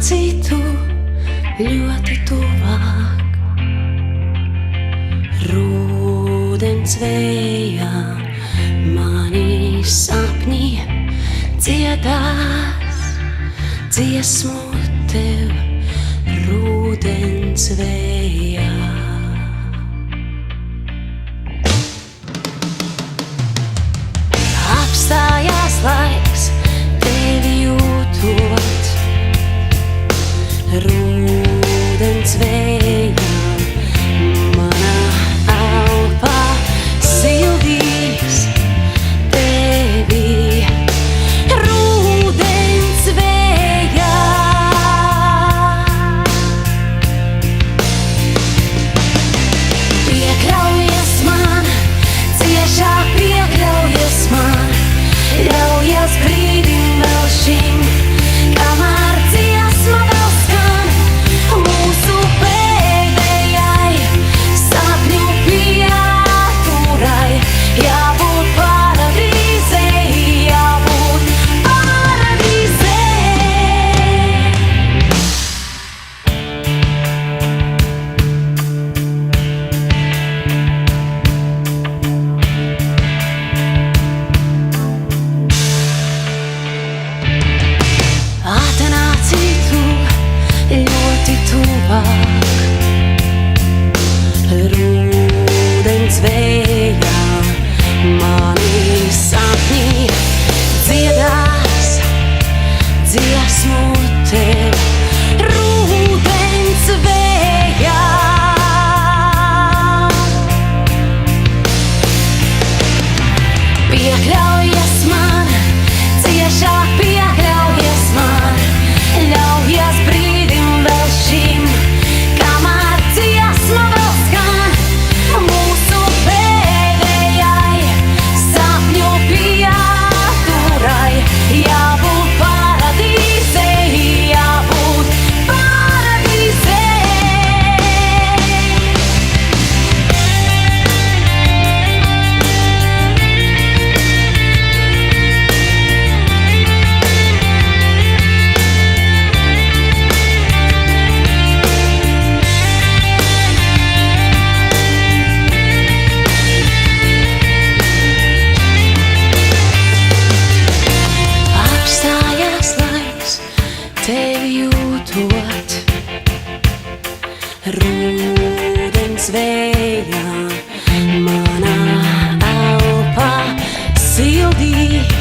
citu ļoti tuvāk. Rudens vējā mani sapņi dziedās dziesmu tev rudens vējā. Apstājās laiks tevi jūtot rudens vējā, mana elpa sildīs tevi rudens vējā. Piekraujies man, ciešāk piekraujies man, ļaujies brīdim vēl šim, kamēr dziesma vēl skan mūsu pēdējai sapņu pieturai. Jābūt paradīzei, jābūt paradīzei. Atnāci tu ļoti tuvāk, rudens vējā mani sapņi dziedās dziesmu tev rudens vējā. Piekraujies man, ciešāk piekraujies man, ļaujies brīdim vēl šim, kamēr dziesma vēl skan mūsu pēdējai sapņu pieturai. Jābūt paradīzei, jābūt paradīzei. Apstājās laiks tevi jūtot rudens vējā, mana elpa sildīs